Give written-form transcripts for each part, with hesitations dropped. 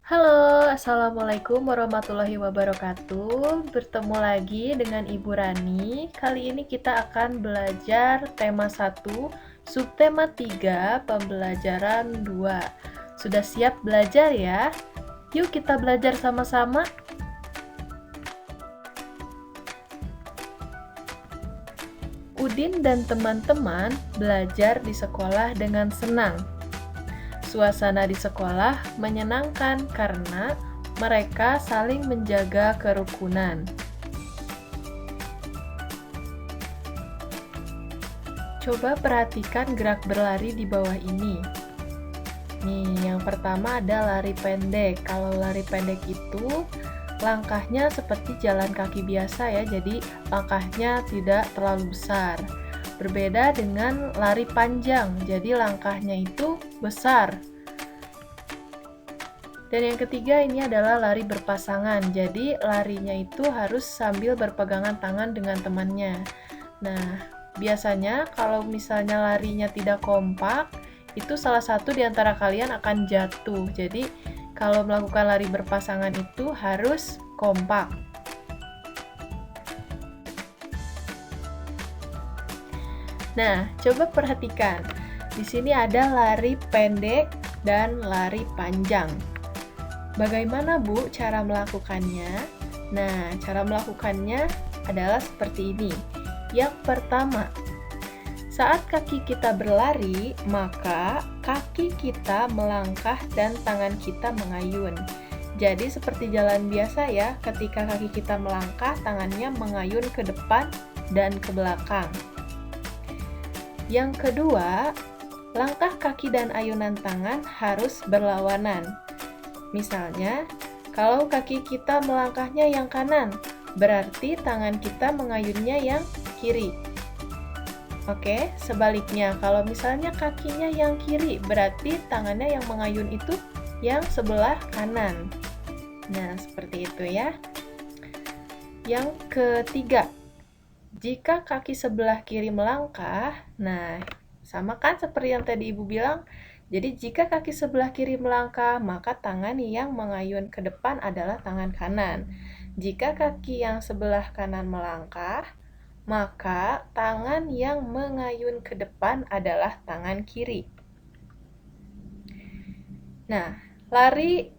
Halo, Assalamualaikum warahmatullahi wabarakatuh. Bertemu lagi dengan Ibu Rani. Kali ini kita akan belajar tema 1, subtema 3, pembelajaran 2. Sudah siap belajar ya? Yuk kita belajar sama-sama. Udin dan teman-teman belajar di sekolah dengan senang. Suasana di sekolah menyenangkan karena mereka saling menjaga kerukunan. Coba perhatikan gerak berlari di bawah ini. Nih, yang pertama ada lari pendek. Kalau lari pendek itu langkahnya seperti jalan kaki biasa ya, jadi langkahnya tidak terlalu besar. Berbeda dengan lari panjang, jadi langkahnya itu besar. Dan yang ketiga ini adalah lari berpasangan. Jadi larinya itu harus sambil berpegangan tangan dengan temannya. Nah, biasanya kalau misalnya larinya tidak kompak, itu salah satu di antara kalian akan jatuh. Jadi kalau melakukan lari berpasangan itu harus kompak. Nah, coba perhatikan. Di sini ada lari pendek dan lari panjang. Bagaimana Bu cara melakukannya? Nah, cara melakukannya adalah seperti ini. Yang pertama, saat kaki kita berlari, maka kaki kita melangkah dan tangan kita mengayun. Jadi seperti jalan biasa ya, ketika kaki kita melangkah, tangannya mengayun ke depan dan ke belakang. Yang kedua, langkah kaki dan ayunan tangan harus berlawanan. Misalnya, kalau kaki kita melangkahnya yang kanan, berarti tangan kita mengayunnya yang kiri. Oke, sebaliknya, kalau misalnya kakinya yang kiri, berarti tangannya yang mengayun itu yang sebelah kanan. Nah, seperti itu ya. Yang ketiga, jika kaki sebelah kiri melangkah, nah, sama kan seperti yang tadi Ibu bilang, jadi jika kaki sebelah kiri melangkah, maka tangan yang mengayun ke depan adalah tangan kanan. Jika kaki yang sebelah kanan melangkah, maka tangan yang mengayun ke depan adalah tangan kiri. Nah, lari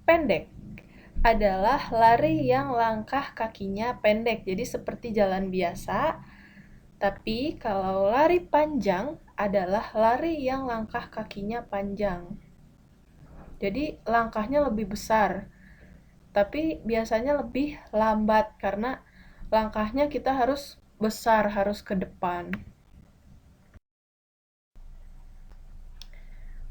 pendek adalah lari yang langkah kakinya pendek, jadi seperti jalan biasa. Tapi kalau lari panjang adalah lari yang langkah kakinya panjang. Jadi langkahnya lebih besar, tapi biasanya lebih lambat karena langkahnya kita harus besar, harus ke depan.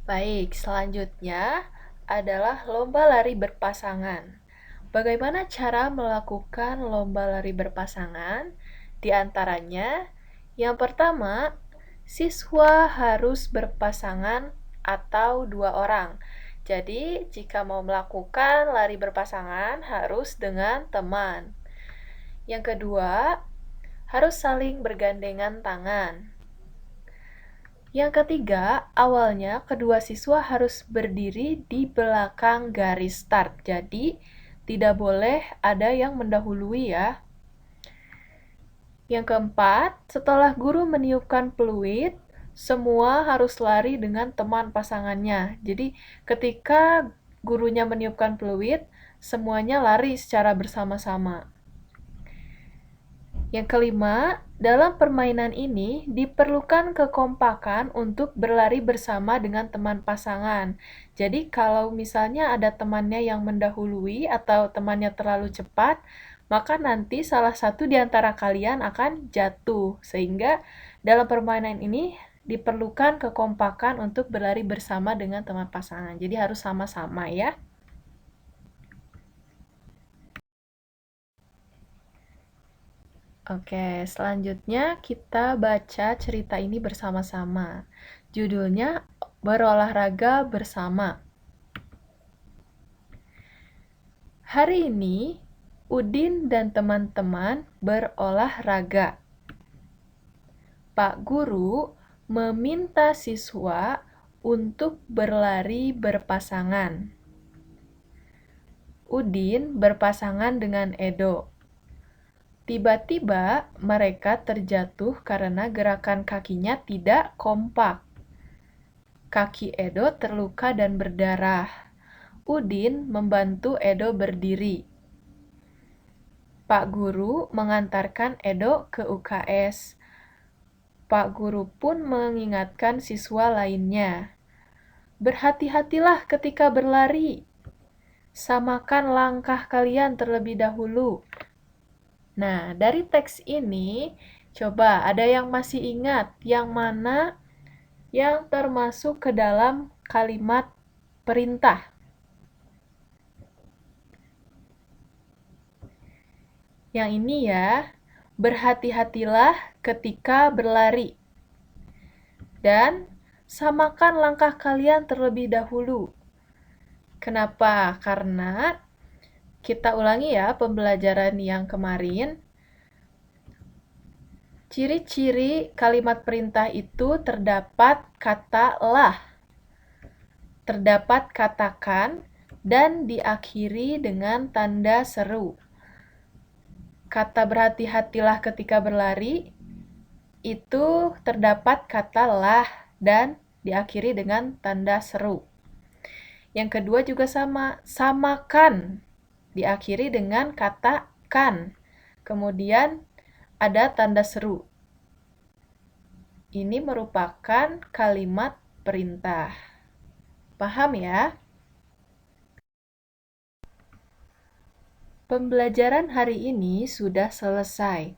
Baik, selanjutnya adalah lomba lari berpasangan. Bagaimana cara melakukan lomba lari berpasangan? Di antaranya, yang pertama, siswa harus berpasangan atau 2 orang. Jadi, jika mau melakukan lari berpasangan harus dengan teman. Yang kedua, harus saling bergandengan tangan. Yang ketiga, awalnya kedua siswa harus berdiri di belakang garis start. Jadi, tidak boleh ada yang mendahului ya. Yang keempat, setelah guru meniupkan peluit, semua harus lari dengan teman pasangannya. Jadi, ketika gurunya meniupkan peluit, semuanya lari secara bersama-sama. Yang kelima, dalam permainan ini diperlukan kekompakan untuk berlari bersama dengan teman pasangan. Jadi, kalau misalnya ada temannya yang mendahului atau temannya terlalu cepat, maka nanti salah satu di antara kalian akan jatuh. Sehingga dalam permainan ini diperlukan kekompakan untuk berlari bersama dengan teman pasangan. Jadi harus sama-sama ya. Oke, selanjutnya kita baca cerita ini bersama-sama. Judulnya Berolahraga Bersama. Hari ini, Udin dan teman-teman berolahraga. Pak Guru meminta siswa untuk berlari berpasangan. Udin berpasangan dengan Edo. Tiba-tiba mereka terjatuh karena gerakan kakinya tidak kompak. Kaki Edo terluka dan berdarah. Udin membantu Edo berdiri. Pak Guru mengantarkan Edo ke UKS. Pak Guru pun mengingatkan siswa lainnya. Berhati-hatilah ketika berlari. Samakan langkah kalian terlebih dahulu. Nah, dari teks ini, coba ada yang masih ingat yang mana yang termasuk ke dalam kalimat perintah? Yang ini ya, berhati-hatilah ketika berlari. Dan samakan langkah kalian terlebih dahulu. Kenapa? Karena kita ulangi ya pembelajaran yang kemarin. Ciri-ciri kalimat perintah itu terdapat kata lah, terdapat katakan, dan diakhiri dengan tanda seru. Kata berhati-hatilah ketika berlari itu terdapat kata lah dan diakhiri dengan tanda seru. Yang kedua juga sama, samakan, diakhiri dengan kata kan. Kemudian ada tanda seru. Ini merupakan kalimat perintah. Paham ya? Pembelajaran hari ini sudah selesai.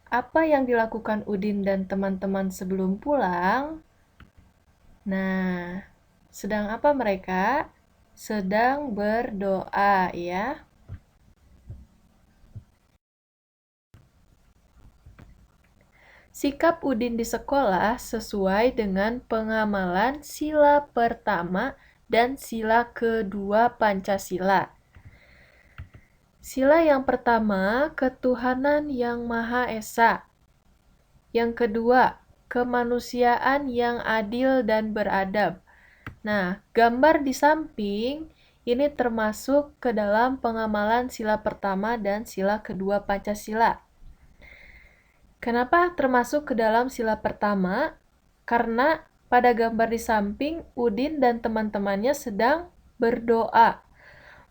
Apa yang dilakukan Udin dan teman-teman sebelum pulang? Nah, sedang apa mereka? Sedang berdoa, ya. Sikap Udin di sekolah sesuai dengan pengamalan sila pertama dan sila kedua Pancasila. Sila yang pertama, ketuhanan yang Maha Esa. Yang kedua, kemanusiaan yang adil dan beradab. Nah, gambar di samping ini termasuk ke dalam pengamalan sila pertama dan sila kedua Pancasila. Kenapa termasuk ke dalam sila pertama? Karena pada gambar di samping, Udin dan teman-temannya sedang berdoa.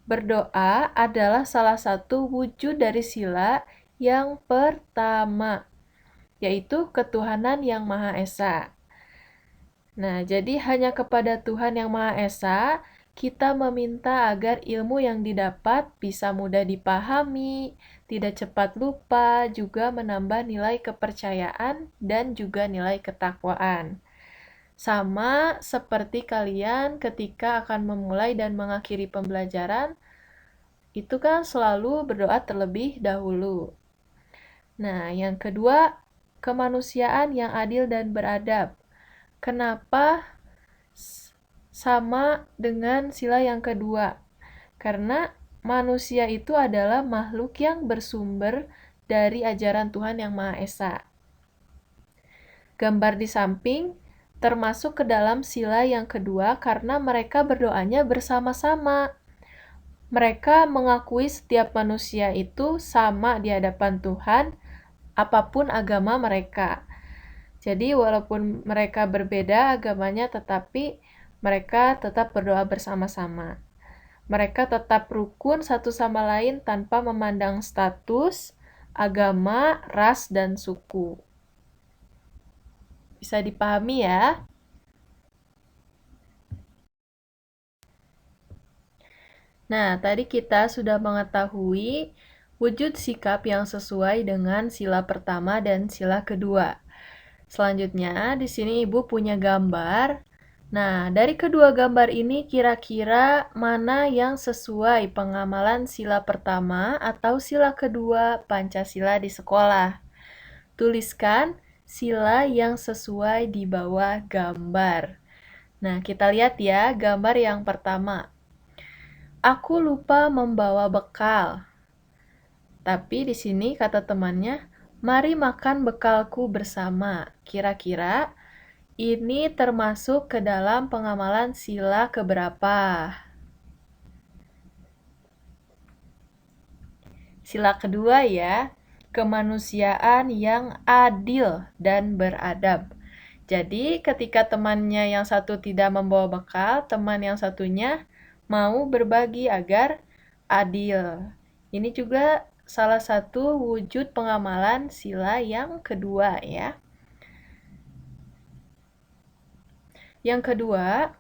Berdoa adalah salah satu wujud dari sila yang pertama, yaitu ketuhanan yang Maha Esa. Nah, jadi hanya kepada Tuhan yang Maha Esa, kita meminta agar ilmu yang didapat bisa mudah dipahami, tidak cepat lupa, juga menambah nilai kepercayaan dan juga nilai ketakwaan. Sama seperti kalian ketika akan memulai dan mengakhiri pembelajaran, itu kan selalu berdoa terlebih dahulu. Nah, yang kedua, kemanusiaan yang adil dan beradab. Kenapa sama dengan sila yang kedua? Karena manusia itu adalah makhluk yang bersumber dari ajaran Tuhan yang Maha Esa. Gambar di samping termasuk ke dalam sila yang kedua karena mereka berdoanya bersama-sama. Mereka mengakui setiap manusia itu sama di hadapan Tuhan, apapun agama mereka. Jadi walaupun mereka berbeda agamanya, tetapi mereka tetap berdoa bersama-sama. Mereka tetap rukun satu sama lain tanpa memandang status, agama, ras, dan suku. Bisa dipahami ya? Nah, tadi kita sudah mengetahui wujud sikap yang sesuai dengan sila pertama dan sila kedua. Selanjutnya, di sini Ibu punya gambar. Nah, dari kedua gambar ini kira-kira mana yang sesuai pengamalan sila pertama atau sila kedua Pancasila di sekolah? Tuliskan sila yang sesuai di bawah gambar. Nah, kita lihat ya gambar yang pertama. Aku lupa membawa bekal. Tapi di sini kata temannya, mari makan bekalku bersama. Kira-kira ini termasuk ke dalam pengamalan sila keberapa? Sila kedua ya, kemanusiaan yang adil dan beradab. Jadi ketika temannya yang satu tidak membawa bekal, teman yang satunya mau berbagi agar adil. Ini juga salah satu wujud pengamalan sila yang kedua ya. Yang kedua,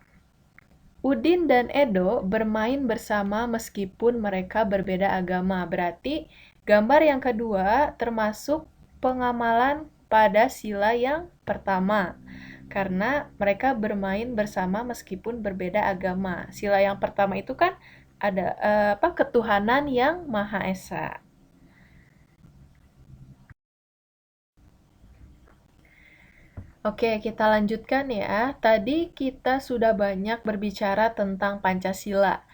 Udin dan Edo bermain bersama meskipun mereka berbeda agama. Berarti gambar yang kedua termasuk pengamalan pada sila yang pertama. Karena mereka bermain bersama meskipun berbeda agama. Sila yang pertama itu kan ada ketuhanan yang Maha Esa. Oke, kita lanjutkan ya. Tadi kita sudah banyak berbicara tentang Pancasila.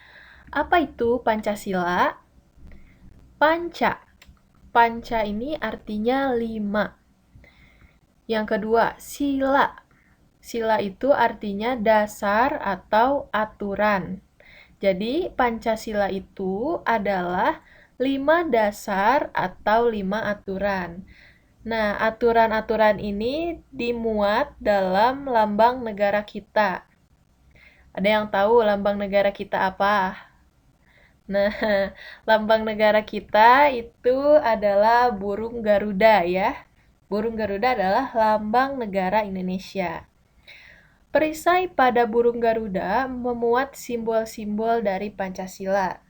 Apa itu Pancasila? Panca. Panca ini artinya 5. Yang kedua, sila. Sila itu artinya dasar atau aturan. Jadi, Pancasila itu adalah 5 dasar atau 5 aturan. Nah, aturan-aturan ini dimuat dalam lambang negara kita. Ada yang tahu lambang negara kita apa? Nah, lambang negara kita itu adalah burung Garuda ya. Burung Garuda adalah lambang negara Indonesia. Perisai pada burung Garuda memuat simbol-simbol dari Pancasila.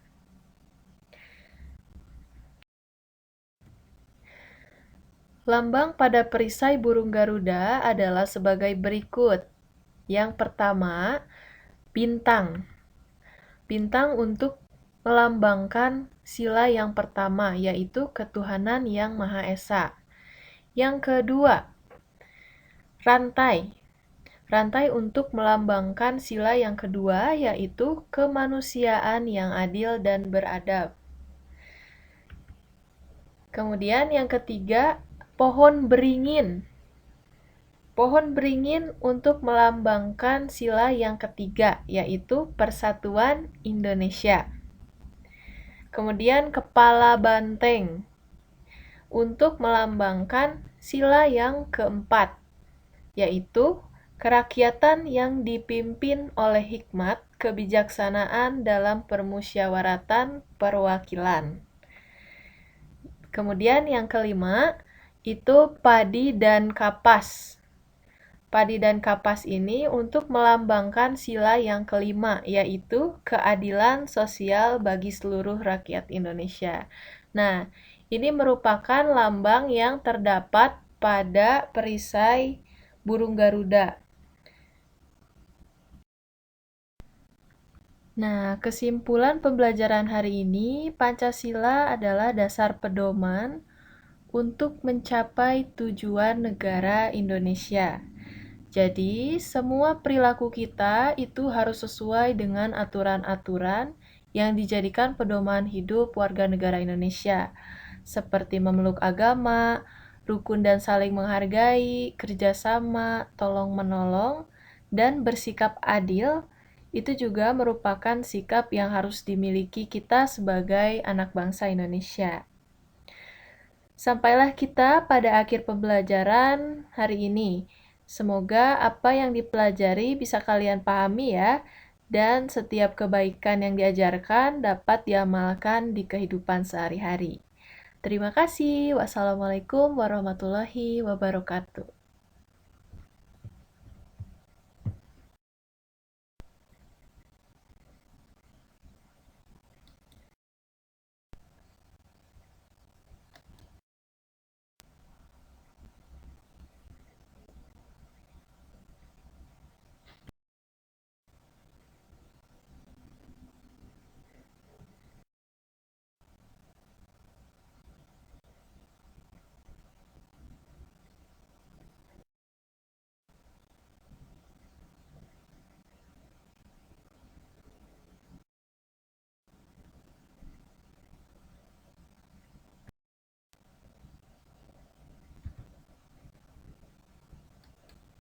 Lambang pada perisai burung Garuda adalah sebagai berikut. Yang pertama, bintang. Bintang untuk melambangkan sila yang pertama, yaitu ketuhanan yang Maha Esa. Yang kedua, rantai. Rantai untuk melambangkan sila yang kedua, yaitu kemanusiaan yang adil dan beradab. Kemudian yang ketiga, pohon beringin. Pohon beringin untuk melambangkan sila yang ketiga, yaitu Persatuan Indonesia. Kemudian kepala banteng untuk melambangkan sila yang keempat, yaitu kerakyatan yang dipimpin oleh hikmat kebijaksanaan dalam permusyawaratan perwakilan. Kemudian yang kelima, itu padi dan kapas. Padi dan kapas ini untuk melambangkan sila yang kelima, yaitu keadilan sosial bagi seluruh rakyat Indonesia. Nah, ini merupakan lambang yang terdapat pada perisai burung Garuda. Nah, kesimpulan pembelajaran hari ini, Pancasila adalah dasar pedoman untuk mencapai tujuan negara Indonesia. Jadi, semua perilaku kita itu harus sesuai dengan aturan-aturan yang dijadikan pedoman hidup warga negara Indonesia, seperti memeluk agama, rukun dan saling menghargai, kerjasama, tolong-menolong, dan bersikap adil. Itu juga merupakan sikap yang harus dimiliki kita sebagai anak bangsa Indonesia. Sampailah kita pada akhir pembelajaran hari ini. Semoga apa yang dipelajari bisa kalian pahami ya, dan setiap kebaikan yang diajarkan dapat diamalkan di kehidupan sehari-hari. Terima kasih. Wassalamualaikum warahmatullahi wabarakatuh.